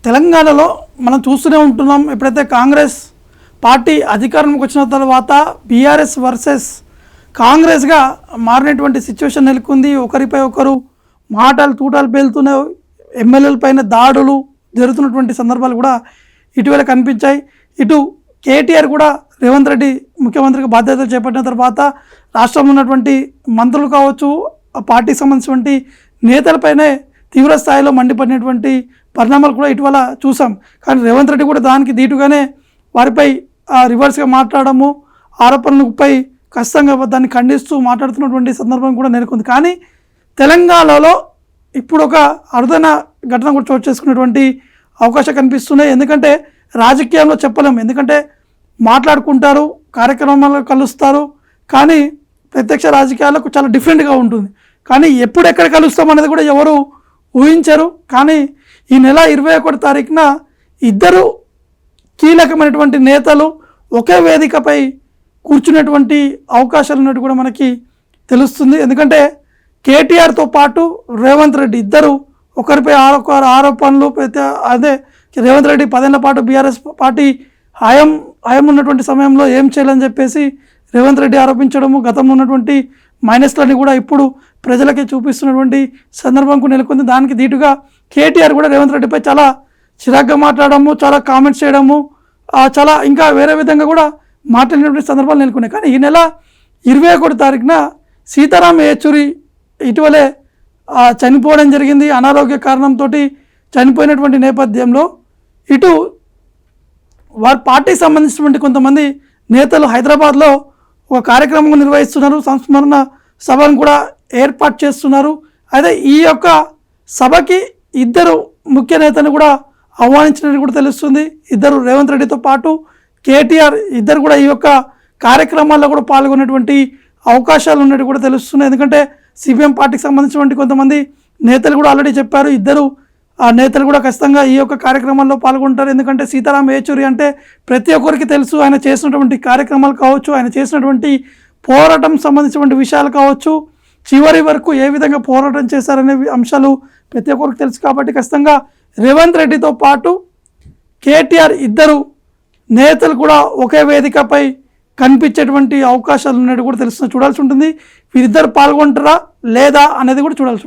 తెలంగాణలో మనం చూస్తూనే ఉంటున్నాం. ఎప్పుడైతే కాంగ్రెస్ పార్టీ అధికారంలోకి వచ్చిన తర్వాత బీఆర్ఎస్ వర్సెస్ కాంగ్రెస్గా మారినటువంటి సిచ్యువేషన్ నెలకొంది. ఒకరిపై ఒకరు మాటలు తూటాలు పేలుతున్నాయి. ఎమ్మెల్యేల పైన దాడులు జరుగుతున్నటువంటి సందర్భాలు కూడా ఇటీవల కనిపించాయి. ఇటు కేటీఆర్ కూడా రేవంత్ రెడ్డి ముఖ్యమంత్రిగా బాధ్యతలు చేపట్టిన తర్వాత రాష్ట్రంలో ఉన్నటువంటి మంత్రులు కావచ్చు, ఆ పార్టీకి సంబంధించినటువంటి నేతలపైనే తీవ్ర స్థాయిలో మండిపడినటువంటి పరిణామాలు కూడా ఇటీవల చూసాం. కానీ రేవంత్ రెడ్డి కూడా దానికి దీటుగానే వారిపై రివర్స్గా మాట్లాడము, ఆరోపణలపై ఖచ్చితంగా దాన్ని ఖండిస్తూ మాట్లాడుతున్నటువంటి సందర్భం కూడా నెలకొంది. కానీ తెలంగాణలో ఇప్పుడు ఒక అరుదైన ఘటన కూడా చోటు చేసుకునేటువంటి అవకాశం కనిపిస్తున్నాయి. ఎందుకంటే రాజకీయంలో చెప్పలేము, ఎందుకంటే మాట్లాడుకుంటారు, కార్యక్రమాల్లో కలుస్తారు, కానీ ప్రత్యక్ష రాజకీయాలకు చాలా డిఫరెంట్గా ఉంటుంది. కానీ ఎప్పుడెక్కడ కలుస్తాం అనేది కూడా ఎవరు ఊహించరు. కానీ ఈ నెల 21 తారీఖున ఇద్దరు కీలకమైనటువంటి నేతలు ఒకే వేదికపై కూర్చునేటువంటి అవకాశాలు ఉన్నట్టు కూడా మనకి తెలుస్తుంది. ఎందుకంటే కేటీఆర్తో పాటు రేవంత్ రెడ్డి ఇద్దరు ఒకరిపై ఆరోపణలు, అదే రేవంత్ రెడ్డి 10 ఏళ్ల పాటు బీఆర్ఎస్ పార్టీ హయం ఉన్నటువంటి సమయంలో ఏం చేయాలని చెప్పేసి రేవంత్ రెడ్డి ఆరోపించడము, గతంలో ఉన్నటువంటి మైనస్లని కూడా ఇప్పుడు ప్రజలకి చూపిస్తున్నటువంటి సందర్భంకు నెలకొంది. దానికి దీటుగా కేటీఆర్ కూడా రేవంత్ రెడ్డిపై చాలా చిరాగ్గా మాట్లాడము, చాలా కామెంట్స్ చేయడము, చాలా ఇంకా వేరే విధంగా కూడా మాట్లాడినటువంటి సందర్భాలు నెలకొన్నాయి. కానీ ఈ నెల 21 తారీఖున సీతారాం యేచూరి ఇటీవలే చనిపోవడం జరిగింది. అనారోగ్య కారణంతో చనిపోయినటువంటి నేపథ్యంలో ఇటు వారి పార్టీకి సంబంధించినటువంటి కొంతమంది నేతలు హైదరాబాద్లో ఒక కార్యక్రమం నిర్వహిస్తున్నారు, సంస్మరణ సభను కూడా ఏర్పాటు చేస్తున్నారు. అయితే ఈ యొక్క సభకి ఇద్దరు ముఖ్య నేతలు కూడా ఆహ్వానించినట్టు కూడా తెలుస్తుంది. ఇద్దరు రేవంత్ రెడ్డితో పాటు కేటీఆర్ ఇద్దరు కూడా ఈ యొక్క కార్యక్రమాల్లో కూడా పాల్గొనేటువంటి అవకాశాలు ఉన్నట్టు కూడా తెలుస్తున్నాయి. ఎందుకంటే సిపిఎం పార్టీకి సంబంధించినటువంటి కొంతమంది నేతలు కూడా ఆల్రెడీ చెప్పారు, ఇద్దరు నేతలు కూడా ఖచ్చితంగా ఈ యొక్క కార్యక్రమాల్లో పాల్గొంటారు. ఎందుకంటే సీతారాం యేచూరి అంటే ప్రతి ఒక్కరికి తెలుసు, ఆయన చేసినటువంటి కార్యక్రమాలు కావచ్చు, ఆయన చేసినటువంటి పోరాటం సంబంధించినటువంటి విషయాలు కావచ్చు, చివరి వరకు ఏ విధంగా పోరాటం చేశారనే అంశాలు ప్రతి ఒక్కరికి తెలుసు. కాబట్టి ఖచ్చితంగా రేవంత్ రెడ్డితో పాటు కేటీఆర్ ఇద్దరు నేతలు కూడా ఒకే వేదికపై కనిపించేటువంటి అవకాశాలు ఉన్నట్టు కూడా తెలుస్తుంది. చూడాల్సి ఉంటుంది వీరిద్దరు పాల్గొంటారా లేదా అనేది కూడా చూడాల్సి ఉంటుంది.